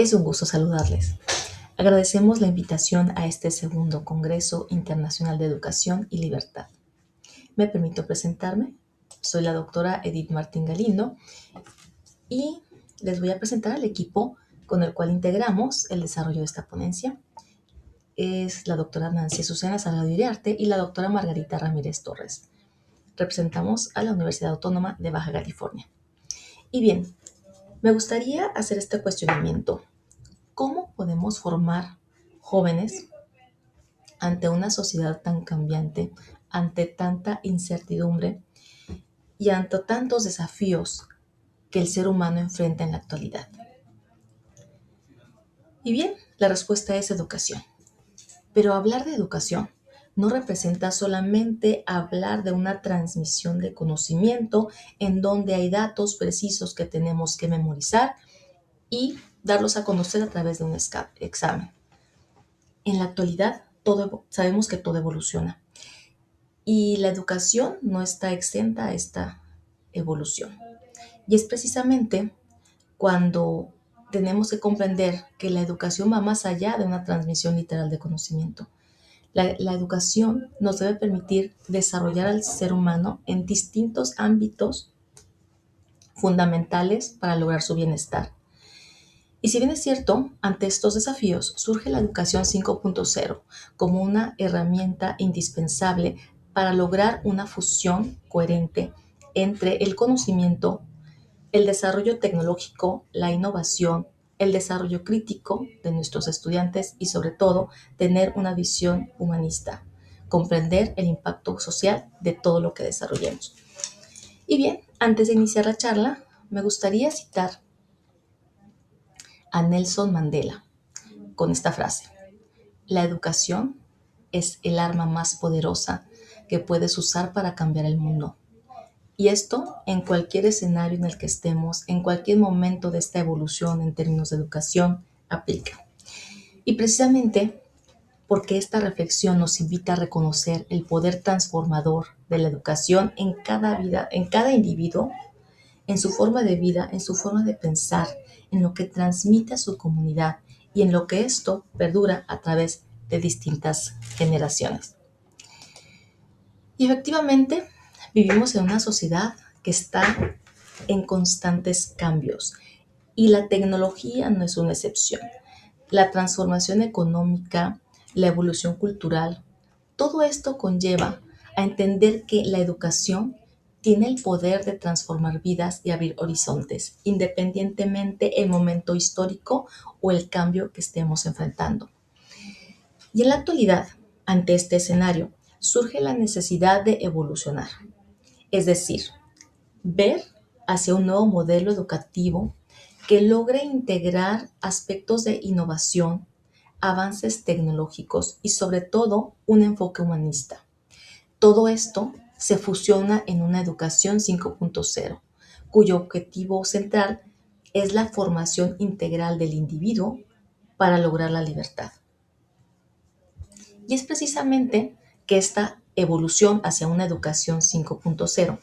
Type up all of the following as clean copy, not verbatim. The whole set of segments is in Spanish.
Es un gusto saludarles. Agradecemos la invitación a este segundo Congreso Internacional de Educación y Libertad. Me permito presentarme. Soy la doctora Edith Martín Galindo y les voy a presentar al equipo con el cual integramos el desarrollo de esta ponencia. Es la doctora Nancy Azucena Salgado Iriarte y la doctora Margarita Ramírez Torres. Representamos a la Universidad Autónoma de Baja California. Y bien, me gustaría hacer este cuestionamiento. ¿Cómo podemos formar jóvenes ante una sociedad tan cambiante, ante tanta incertidumbre y ante tantos desafíos que el ser humano enfrenta en la actualidad? Y bien, la respuesta es educación. Pero hablar de educación no representa solamente hablar de una transmisión de conocimiento en donde hay datos precisos que tenemos que memorizar y darlos a conocer a través de un examen. En la actualidad, sabemos que todo evoluciona y la educación no está exenta a esta evolución. Y es precisamente cuando tenemos que comprender que la educación va más allá de una transmisión literal de conocimiento. La educación nos debe permitir desarrollar al ser humano en distintos ámbitos fundamentales para lograr su bienestar. Y si bien es cierto, ante estos desafíos surge la educación 5.0 como una herramienta indispensable para lograr una fusión coherente entre el conocimiento, el desarrollo tecnológico, la innovación, el desarrollo crítico de nuestros estudiantes y sobre todo tener una visión humanista, comprender el impacto social de todo lo que desarrollemos. Y bien, antes de iniciar la charla, me gustaría citar a Nelson Mandela con esta frase: la educación es el arma más poderosa que puedes usar para cambiar el mundo. Y esto en cualquier escenario en el que estemos, en cualquier momento de esta evolución en términos de educación, aplica. Y precisamente porque esta reflexión nos invita a reconocer el poder transformador de la educación en cada vida, en cada individuo, en su forma de vida, en su forma de pensar, en lo que transmite a su comunidad y en lo que esto perdura a través de distintas generaciones. Y efectivamente, vivimos en una sociedad que está en constantes cambios y la tecnología no es una excepción. La transformación económica, la evolución cultural, todo esto conlleva a entender que la educación tiene el poder de transformar vidas y abrir horizontes, independientemente el momento histórico o el cambio que estemos enfrentando. Y en la actualidad, ante este escenario, surge la necesidad de evolucionar, es decir, ver hacia un nuevo modelo educativo que logre integrar aspectos de innovación, avances tecnológicos y sobre todo un enfoque humanista. Todo esto se fusiona en una educación 5.0, cuyo objetivo central es la formación integral del individuo para lograr la libertad. Y es precisamente que esta evolución hacia una educación 5.0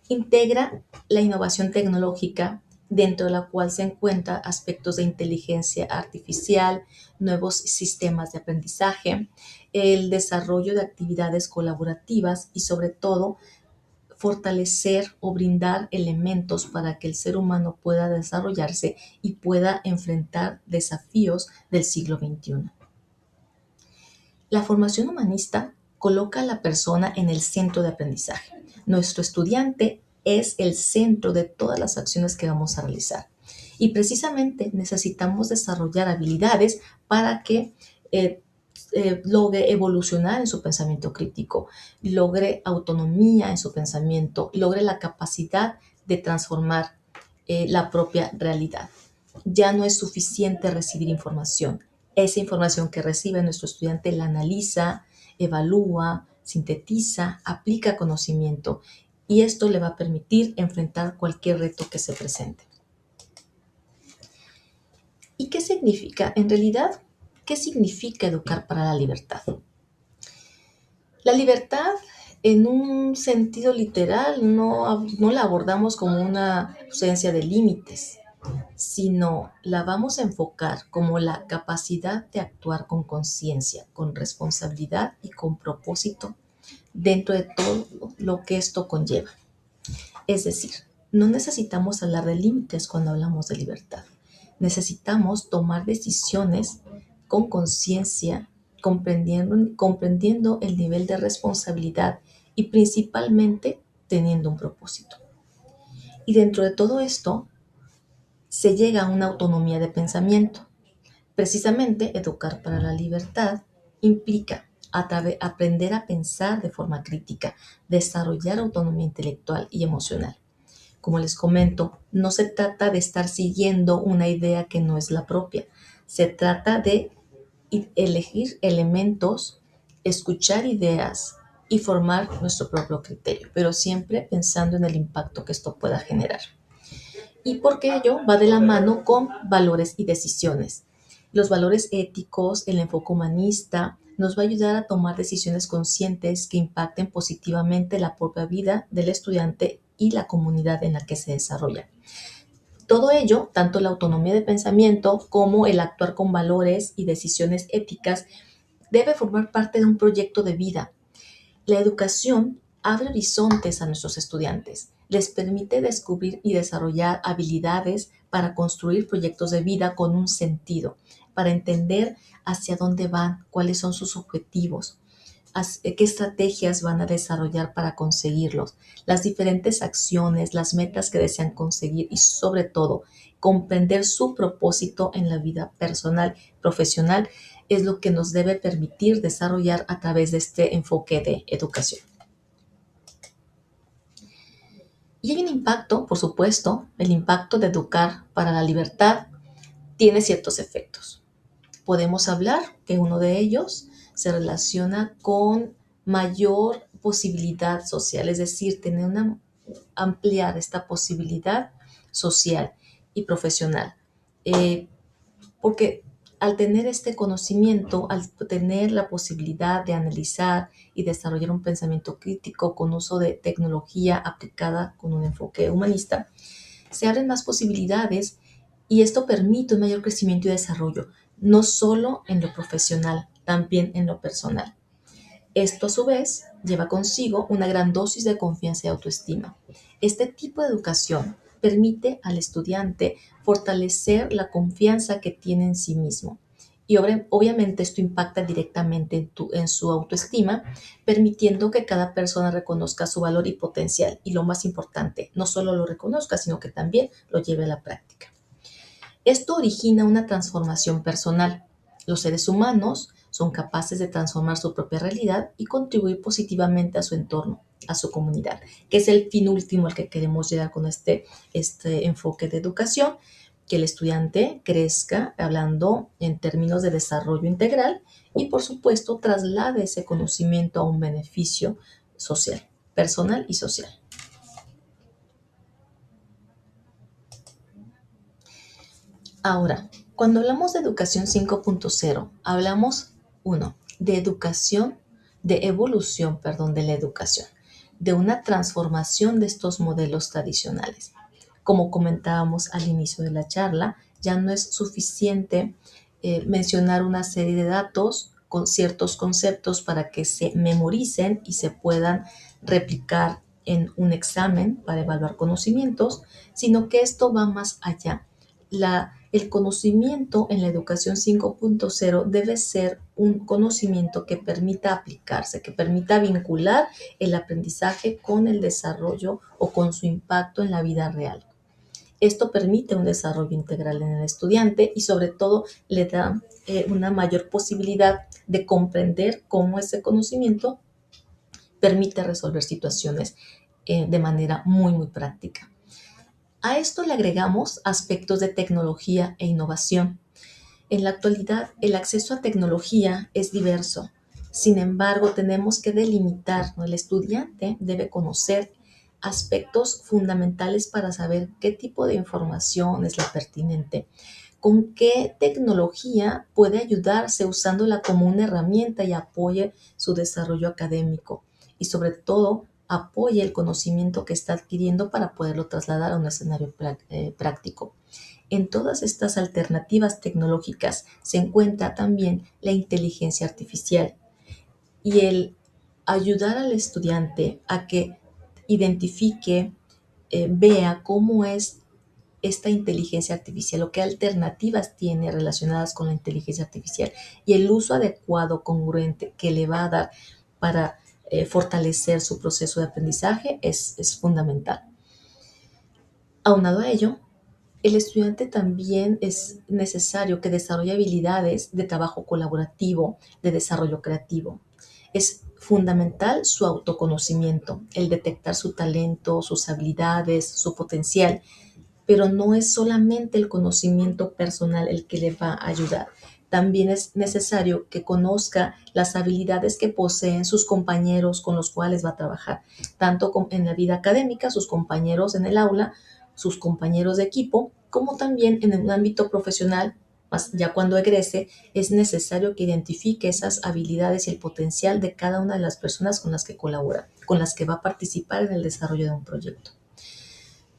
integra la innovación tecnológica, dentro de la cual se encuentran aspectos de inteligencia artificial, nuevos sistemas de aprendizaje, el desarrollo de actividades colaborativas y sobre todo fortalecer o brindar elementos para que el ser humano pueda desarrollarse y pueda enfrentar desafíos del siglo XXI. La formación humanista coloca a la persona en el centro de aprendizaje. Nuestro estudiante es el centro de todas las acciones que vamos a realizar. Y precisamente necesitamos desarrollar habilidades para que logre evolucionar en su pensamiento crítico, logre autonomía en su pensamiento, logre la capacidad de transformar la propia realidad. Ya no es suficiente recibir información. Esa información que recibe nuestro estudiante la analiza, evalúa, sintetiza, aplica conocimiento y esto le va a permitir enfrentar cualquier reto que se presente. ¿Y qué significa? En realidad, ¿qué significa educar para la libertad? La libertad, en un sentido literal, no la abordamos como una ausencia de límites. sino la vamos a enfocar como la capacidad de actuar con conciencia, con responsabilidad y con propósito dentro de todo lo que esto conlleva. Es decir, no necesitamos hablar de límites cuando hablamos de libertad. Necesitamos tomar decisiones con conciencia, comprendiendo el nivel de responsabilidad y principalmente teniendo un propósito. Y dentro de todo esto se llega a una autonomía de pensamiento. Precisamente, educar para la libertad implica aprender a pensar de forma crítica, desarrollar autonomía intelectual y emocional. Como les comento, no se trata de estar siguiendo una idea que no es la propia. Se trata de elegir elementos, escuchar ideas y formar nuestro propio criterio, pero siempre pensando en el impacto que esto pueda generar. Y porque ello va de la mano con valores y decisiones. Los valores éticos, el enfoque humanista, nos va a ayudar a tomar decisiones conscientes que impacten positivamente la propia vida del estudiante y la comunidad en la que se desarrolla. Todo ello, tanto la autonomía de pensamiento como el actuar con valores y decisiones éticas, debe formar parte de un proyecto de vida. La educación abre horizontes a nuestros estudiantes, les permite descubrir y desarrollar habilidades para construir proyectos de vida con un sentido, para entender hacia dónde van, cuáles son sus objetivos, qué estrategias van a desarrollar para conseguirlos, las diferentes acciones, las metas que desean conseguir y sobre todo comprender su propósito en la vida personal, profesional, es lo que nos debe permitir desarrollar a través de este enfoque de educación. Y hay un impacto, por supuesto, el impacto de educar para la libertad tiene ciertos efectos. Podemos hablar que uno de ellos se relaciona con mayor posibilidad social, es decir, ampliar esta posibilidad social y profesional. Porque al tener este conocimiento, al tener la posibilidad de analizar y desarrollar un pensamiento crítico con uso de tecnología aplicada con un enfoque humanista, se abren más posibilidades y esto permite un mayor crecimiento y desarrollo, no solo en lo profesional, también en lo personal. Esto a su vez lleva consigo una gran dosis de confianza y autoestima. Este tipo de educación permite al estudiante fortalecer la confianza que tiene en sí mismo. Y obviamente esto impacta directamente en su autoestima, permitiendo que cada persona reconozca su valor y potencial. Y lo más importante, no solo lo reconozca, sino que también lo lleve a la práctica. Esto origina una transformación personal. Los seres humanos son capaces de transformar su propia realidad y contribuir positivamente a su entorno, a su comunidad, que es el fin último al que queremos llegar con este enfoque de educación, que el estudiante crezca hablando en términos de desarrollo integral y, por supuesto, traslade ese conocimiento a un beneficio social, personal y social. Ahora, cuando hablamos de educación 5.0, hablamos, uno, de educación, de evolución, perdón, de la educación, de una transformación de estos modelos tradicionales. Como comentábamos al inicio de la charla, ya no es suficiente mencionar una serie de datos con ciertos conceptos para que se memoricen y se puedan replicar en un examen para evaluar conocimientos, sino que esto va más allá. El conocimiento en la educación 5.0 debe ser un conocimiento que permita aplicarse, que permita vincular el aprendizaje con el desarrollo o con su impacto en la vida real. Esto permite un desarrollo integral en el estudiante y sobre todo le da una mayor posibilidad de comprender cómo ese conocimiento permite resolver situaciones de manera muy, muy práctica. A esto le agregamos aspectos de tecnología e innovación. En la actualidad, el acceso a tecnología es diverso. Sin embargo, tenemos que delimitar, ¿no? El estudiante debe conocer aspectos fundamentales para saber qué tipo de información es la pertinente, con qué tecnología puede ayudarse usándola como una herramienta y apoye su desarrollo académico y sobre todo apoye el conocimiento que está adquiriendo para poderlo trasladar a un escenario práctico. En todas estas alternativas tecnológicas se encuentra también la inteligencia artificial y el ayudar al estudiante a que identifique, vea cómo es esta inteligencia artificial o qué alternativas tiene relacionadas con la inteligencia artificial y el uso adecuado, congruente que le va a dar para fortalecer su proceso de aprendizaje es fundamental. Aunado a ello, el estudiante también es necesario que desarrolle habilidades de trabajo colaborativo, de desarrollo creativo. Es fundamental su autoconocimiento, el detectar su talento, sus habilidades, su potencial, pero no es solamente el conocimiento personal el que le va a ayudar. También es necesario que conozca las habilidades que poseen sus compañeros con los cuales va a trabajar, tanto en la vida académica, sus compañeros en el aula, sus compañeros de equipo, como también en un ámbito profesional. Ya cuando egrese, es necesario que identifique esas habilidades y el potencial de cada una de las personas con las que colabora, con las que va a participar en el desarrollo de un proyecto.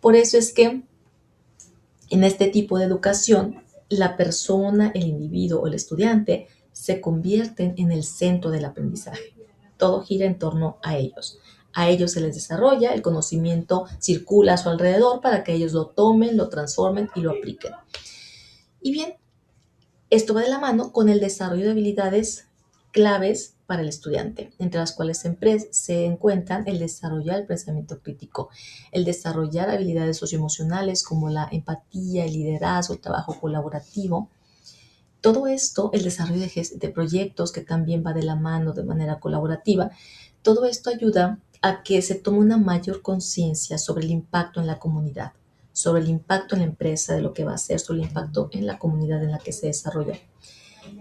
Por eso es que en este tipo de educación, la persona, el individuo o el estudiante se convierten en el centro del aprendizaje. Todo gira en torno a ellos. A ellos se les desarrolla, el conocimiento circula a su alrededor para que ellos lo tomen, lo transformen y lo apliquen. Y bien, esto va de la mano con el desarrollo de habilidades claves para el estudiante, entre las cuales se encuentran el desarrollar el pensamiento crítico, el desarrollar habilidades socioemocionales como la empatía, el liderazgo, el trabajo colaborativo. Todo esto, el desarrollo de proyectos que también va de la mano de manera colaborativa, todo esto ayuda a que se tome una mayor conciencia sobre el impacto en la comunidad, sobre el impacto en la empresa de lo que va a hacer, sobre el impacto en la comunidad en la que se desarrolla.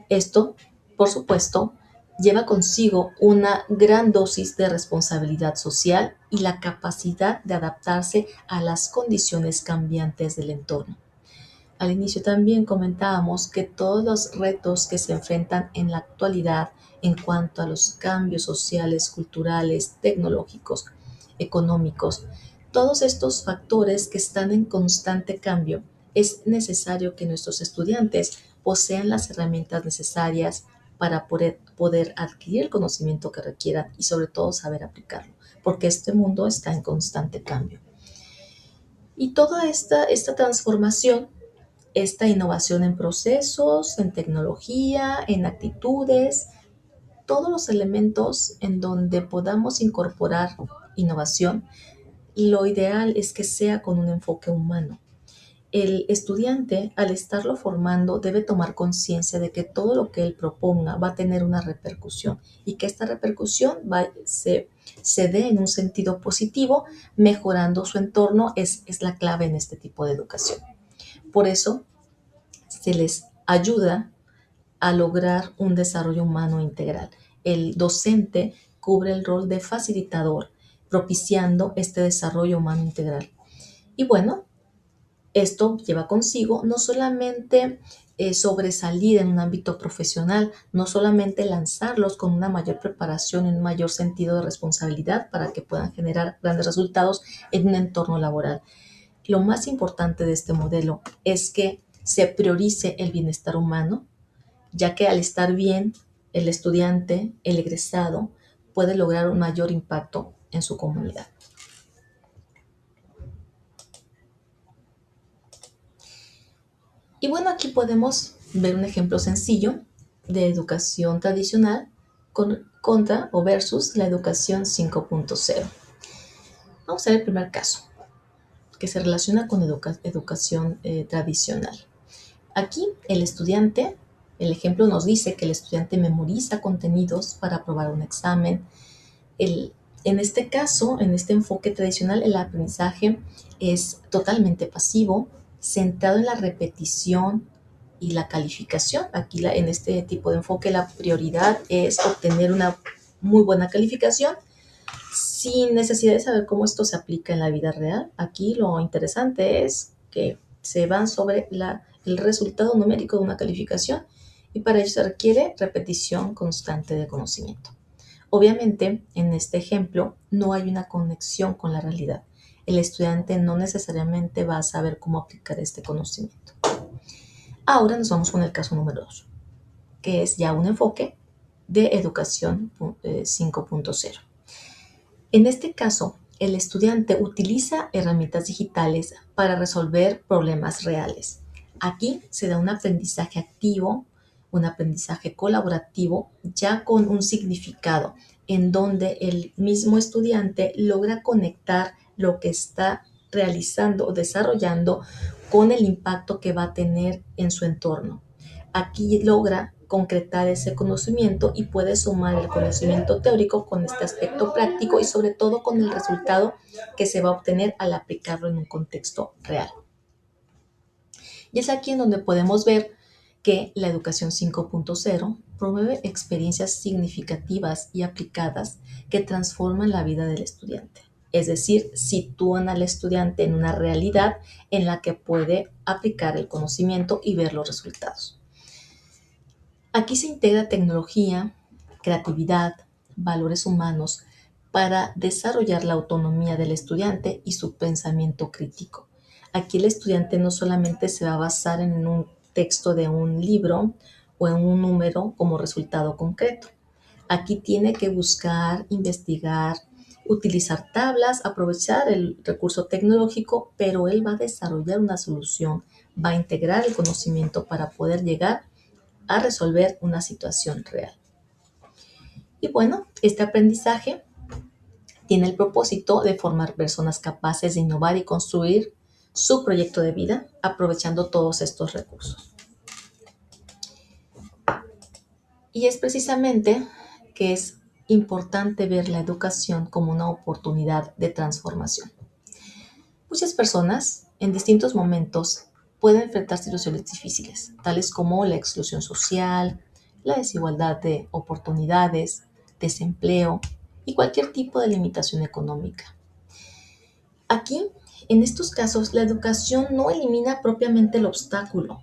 Esto, por supuesto, lleva consigo una gran dosis de responsabilidad social y la capacidad de adaptarse a las condiciones cambiantes del entorno. Al inicio también comentábamos que todos los retos que se enfrentan en la actualidad en cuanto a los cambios sociales, culturales, tecnológicos, económicos, todos estos factores que están en constante cambio, es necesario que nuestros estudiantes posean las herramientas necesarias para poder adquirir el conocimiento que requieran y sobre todo saber aplicarlo, porque este mundo está en constante cambio. Y toda esta transformación, esta innovación en procesos, en tecnología, en actitudes, todos los elementos en donde podamos incorporar innovación, lo ideal es que sea con un enfoque humano. El estudiante, al estarlo formando, debe tomar conciencia de que todo lo que él proponga va a tener una repercusión y que esta repercusión se dé en un sentido positivo, mejorando su entorno, es la clave en este tipo de educación. Por eso, se les ayuda a lograr un desarrollo humano integral. El docente cubre el rol de facilitador, propiciando este desarrollo humano integral. Y bueno, esto lleva consigo no solamente sobresalir en un ámbito profesional, no solamente lanzarlos con una mayor preparación y un mayor sentido de responsabilidad para que puedan generar grandes resultados en un entorno laboral. Lo más importante de este modelo es que se priorice el bienestar humano, ya que al estar bien, el estudiante, el egresado, puede lograr un mayor impacto en su comunidad. Y bueno, aquí podemos ver un ejemplo sencillo de educación tradicional contra o versus la educación 5.0. Vamos a ver el primer caso, que se relaciona con educación tradicional. Aquí el estudiante, el ejemplo nos dice que el estudiante memoriza contenidos para aprobar un examen. En este caso, en este enfoque tradicional, el aprendizaje es totalmente pasivo, centrado en la repetición y la calificación. Aquí en este tipo de enfoque la prioridad es obtener una muy buena calificación sin necesidad de saber cómo esto se aplica en la vida real. Aquí lo interesante es que se van sobre el resultado numérico de una calificación y para ello se requiere repetición constante de conocimiento. Obviamente, en este ejemplo, no hay una conexión con la realidad. El estudiante no necesariamente va a saber cómo aplicar este conocimiento. Ahora nos vamos con el caso número 2, que es ya un enfoque de educación 5.0. En este caso, el estudiante utiliza herramientas digitales para resolver problemas reales. Aquí se da un aprendizaje activo, un aprendizaje colaborativo, ya con un significado, en donde el mismo estudiante logra conectar lo que está realizando o desarrollando con el impacto que va a tener en su entorno. Aquí logra concretar ese conocimiento y puede sumar el conocimiento teórico con este aspecto práctico y sobre todo con el resultado que se va a obtener al aplicarlo en un contexto real. Y es aquí en donde podemos ver que la educación 5.0 promueve experiencias significativas y aplicadas que transforman la vida del estudiante. Es decir, sitúan al estudiante en una realidad en la que puede aplicar el conocimiento y ver los resultados. Aquí se integra tecnología, creatividad, valores humanos para desarrollar la autonomía del estudiante y su pensamiento crítico. Aquí el estudiante no solamente se va a basar en un texto de un libro o en un número como resultado concreto. Aquí tiene que buscar, investigar, utilizar tablas, aprovechar el recurso tecnológico, pero él va a desarrollar una solución, va a integrar el conocimiento para poder llegar a resolver una situación real. Y bueno, este aprendizaje tiene el propósito de formar personas capaces de innovar y construir su proyecto de vida aprovechando todos estos recursos. Y es precisamente que es importante ver la educación como una oportunidad de transformación. Muchas personas en distintos momentos pueden enfrentar situaciones difíciles, tales como la exclusión social, la desigualdad de oportunidades, desempleo y cualquier tipo de limitación económica. Aquí, en estos casos, la educación no elimina propiamente el obstáculo.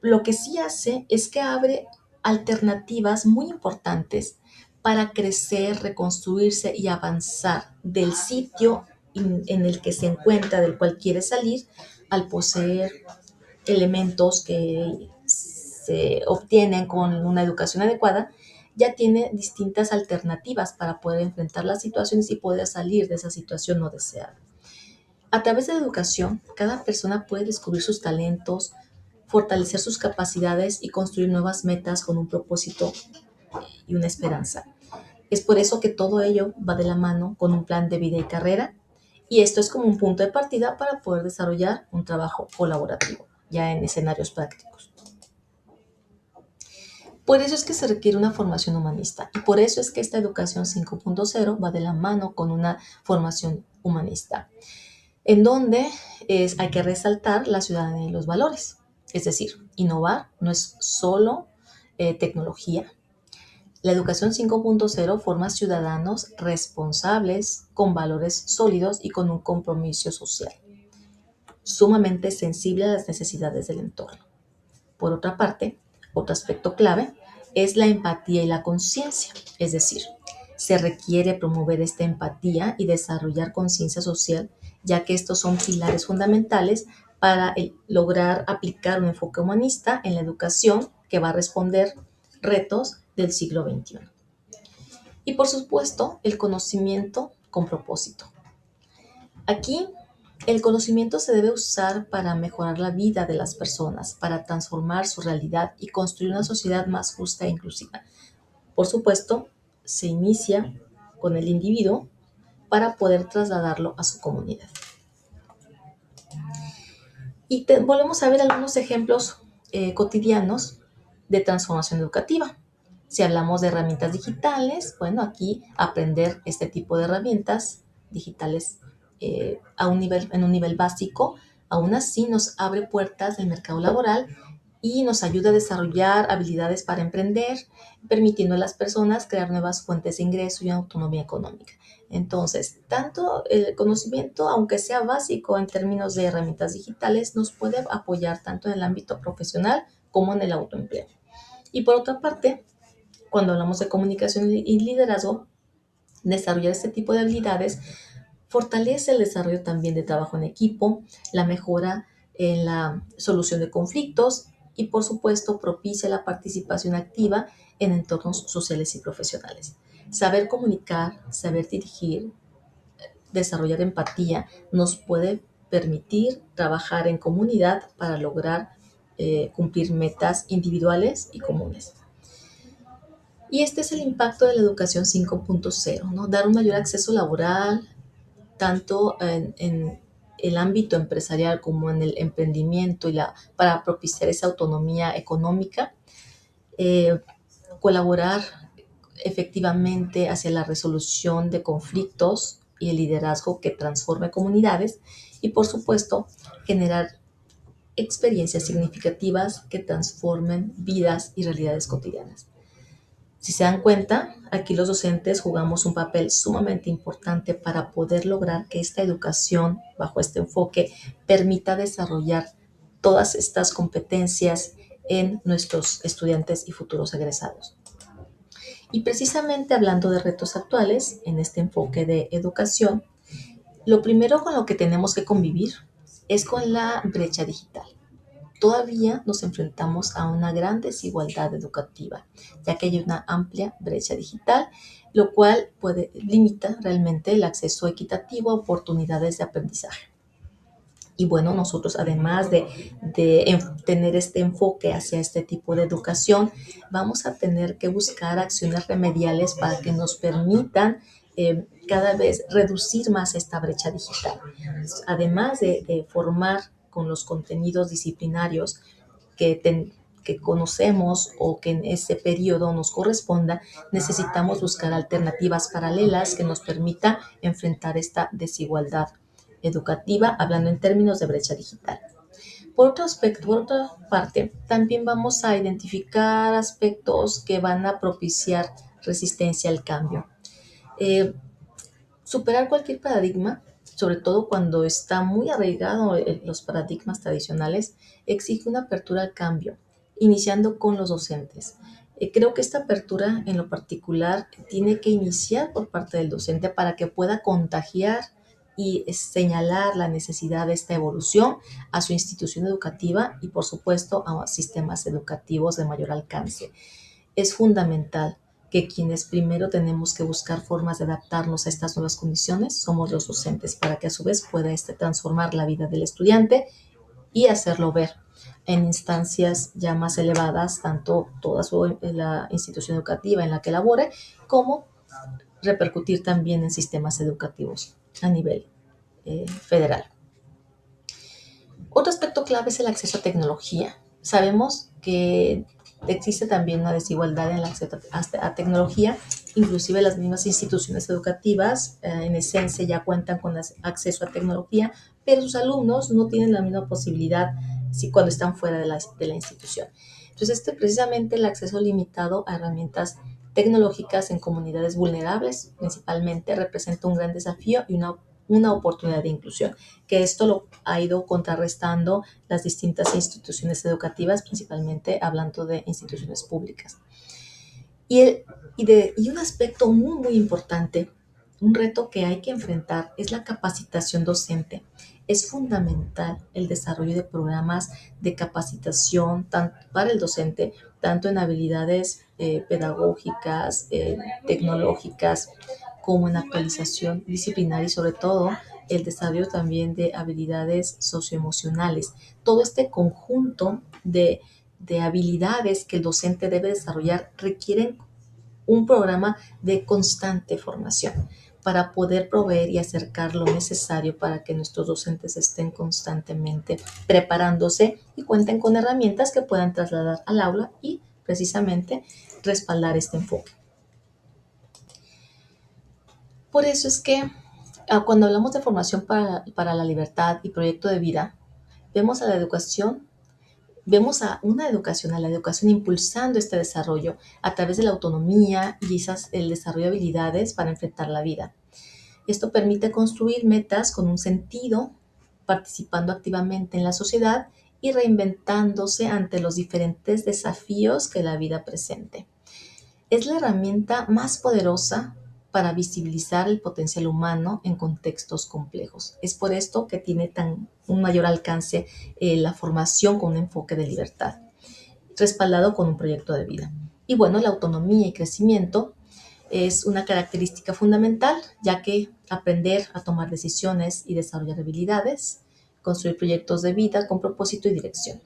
Lo que sí hace es que abre alternativas muy importantes para crecer, reconstruirse y avanzar del sitio en el que se encuentra, del cual quiere salir, al poseer elementos que se obtienen con una educación adecuada, ya tiene distintas alternativas para poder enfrentar las situaciones y poder salir de esa situación no deseada. A través de la educación, cada persona puede descubrir sus talentos, fortalecer sus capacidades y construir nuevas metas con un propósito y una esperanza. Es por eso que todo ello va de la mano con un plan de vida y carrera, y esto es como un punto de partida para poder desarrollar un trabajo colaborativo, ya en escenarios prácticos. Por eso es que se requiere una formación humanista y por eso es que esta educación 5.0 va de la mano con una formación humanista, en donde hay que resaltar la ciudadanía y los valores. Es decir, innovar no es solo tecnología. La educación 5.0 forma ciudadanos responsables, con valores sólidos y con un compromiso social, sumamente sensible a las necesidades del entorno. Por otra parte, otro aspecto clave es la empatía y la conciencia, es decir, se requiere promover esta empatía y desarrollar conciencia social, ya que estos son pilares fundamentales para lograr aplicar un enfoque humanista en la educación que va a responder retos del siglo XXI. Y por supuesto, el conocimiento con propósito. Aquí, el conocimiento se debe usar para mejorar la vida de las personas, para transformar su realidad y construir una sociedad más justa e inclusiva. Por supuesto, se inicia con el individuo para poder trasladarlo a su comunidad. Y volvemos a ver algunos ejemplos cotidianos de transformación educativa. Si hablamos de herramientas digitales, bueno, aquí aprender este tipo de herramientas digitales en un nivel básico, aún así nos abre puertas del mercado laboral y nos ayuda a desarrollar habilidades para emprender, permitiendo a las personas crear nuevas fuentes de ingreso y autonomía económica. Entonces, tanto el conocimiento, aunque sea básico en términos de herramientas digitales, nos puede apoyar tanto en el ámbito profesional como en el autoempleo. Y por otra parte, cuando hablamos de comunicación y liderazgo, desarrollar este tipo de habilidades fortalece el desarrollo también de trabajo en equipo, la mejora en la solución de conflictos y, por supuesto, propicia la participación activa en entornos sociales y profesionales. Saber comunicar, saber dirigir, desarrollar empatía nos puede permitir trabajar en comunidad para lograr cumplir metas individuales y comunes. Y este es el impacto de la educación 5.0, ¿no? Dar un mayor acceso laboral, tanto en el ámbito empresarial como en el emprendimiento para propiciar esa autonomía económica, eh, colaborar efectivamente hacia la resolución de conflictos y el liderazgo que transforme comunidades y, por supuesto, generar experiencias significativas que transformen vidas y realidades cotidianas. Si se dan cuenta, aquí los docentes jugamos un papel sumamente importante para poder lograr que esta educación, bajo este enfoque, permita desarrollar todas estas competencias en nuestros estudiantes y futuros egresados. Y precisamente hablando de retos actuales, en este enfoque de educación, lo primero con lo que tenemos que convivir es con la brecha digital. Todavía nos enfrentamos a una gran desigualdad educativa, ya que hay una amplia brecha digital, lo cual limita realmente el acceso equitativo a oportunidades de aprendizaje. Y bueno, nosotros además de tener este enfoque hacia este tipo de educación, vamos a tener que buscar acciones remediales para que nos permitan cada vez reducir más esta brecha digital. Además de formar con los contenidos disciplinarios que conocemos o que en ese periodo nos corresponda, necesitamos buscar alternativas paralelas que nos permita enfrentar esta desigualdad educativa, hablando en términos de brecha digital. Por otra parte, también vamos a identificar aspectos que van a propiciar resistencia al cambio. Eh, Superar cualquier paradigma, sobre todo cuando está muy arraigado en los paradigmas tradicionales, exige una apertura al cambio, iniciando con los docentes. Creo que esta apertura en lo particular tiene que iniciar por parte del docente para que pueda contagiar y señalar la necesidad de esta evolución a su institución educativa y, por supuesto, a sistemas educativos de mayor alcance. Es fundamental que quienes primero tenemos que buscar formas de adaptarnos a estas nuevas condiciones somos los docentes, para que a su vez pueda transformar la vida del estudiante y hacerlo ver en instancias ya más elevadas, tanto la institución educativa en la que labore, como repercutir también en sistemas educativos a nivel federal. Otro aspecto clave es el acceso a tecnología. Sabemos que existe también una desigualdad en el acceso a tecnología, inclusive las mismas instituciones educativas en esencia ya cuentan con acceso a tecnología, pero sus alumnos no tienen la misma posibilidad cuando están fuera de la institución. Entonces, precisamente el acceso limitado a herramientas tecnológicas en comunidades vulnerables principalmente representa un gran desafío y una oportunidad de inclusión, que esto lo ha ido contrarrestando las distintas instituciones educativas, principalmente hablando de instituciones públicas. Y un aspecto muy, muy importante, un reto que hay que enfrentar es la capacitación docente. Es fundamental el desarrollo de programas de capacitación para el docente, tanto en habilidades pedagógicas, tecnológicas, como en actualización disciplinaria y sobre todo el desarrollo también de habilidades socioemocionales. Todo este conjunto de habilidades que el docente debe desarrollar requieren un programa de constante formación para poder proveer y acercar lo necesario para que nuestros docentes estén constantemente preparándose y cuenten con herramientas que puedan trasladar al aula y precisamente respaldar este enfoque. Por eso es que cuando hablamos de formación para la libertad y proyecto de vida, vemos a la educación Vemos a la educación impulsando este desarrollo a través de la autonomía y el desarrollo de habilidades para enfrentar la vida. Esto permite construir metas con un sentido, participando activamente en la sociedad y reinventándose ante los diferentes desafíos que la vida presente. Es la herramienta más poderosa para visibilizar el potencial humano en contextos complejos. Es por esto que tiene un mayor alcance la formación con un enfoque de libertad, respaldado con un proyecto de vida. Y bueno, la autonomía y crecimiento es una característica fundamental, ya que aprender a tomar decisiones y desarrollar habilidades, construir proyectos de vida con propósito y dirección.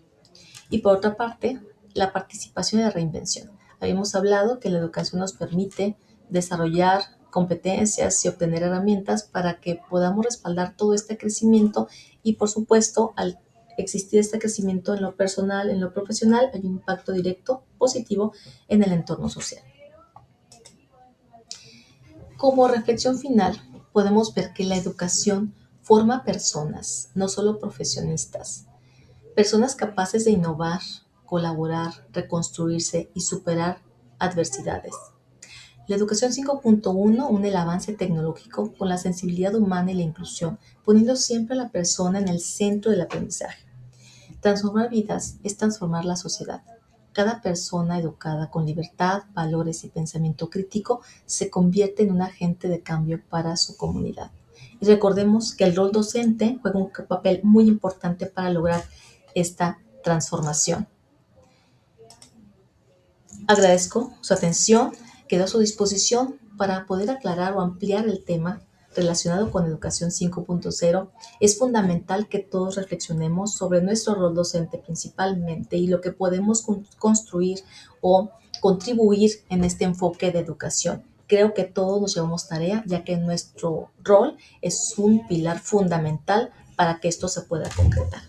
Y por otra parte, la participación y la reinvención. Habíamos hablado que la educación nos permite desarrollar competencias y obtener herramientas para que podamos respaldar todo este crecimiento y, por supuesto, al existir este crecimiento en lo personal, en lo profesional, hay un impacto directo positivo en el entorno social. Como reflexión final, podemos ver que la educación forma personas, no solo profesionistas, personas capaces de innovar, colaborar, reconstruirse y superar adversidades. La educación 5.1 une el avance tecnológico con la sensibilidad humana y la inclusión, poniendo siempre a la persona en el centro del aprendizaje. Transformar vidas es transformar la sociedad. Cada persona educada con libertad, valores y pensamiento crítico se convierte en un agente de cambio para su comunidad. Y recordemos que el rol docente juega un papel muy importante para lograr esta transformación. Agradezco su atención, quedo a su disposición para poder aclarar o ampliar el tema relacionado con Educación 5.0. Es fundamental que todos reflexionemos sobre nuestro rol docente principalmente y lo que podemos construir o contribuir en este enfoque de educación. Creo que todos nos llevamos tarea, ya que nuestro rol es un pilar fundamental para que esto se pueda concretar.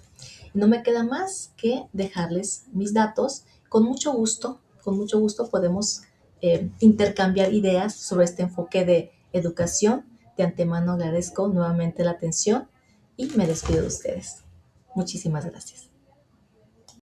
No me queda más que dejarles mis datos. Con mucho gusto podemos intercambiar ideas sobre este enfoque de educación. De antemano agradezco nuevamente la atención y me despido de ustedes. Muchísimas gracias.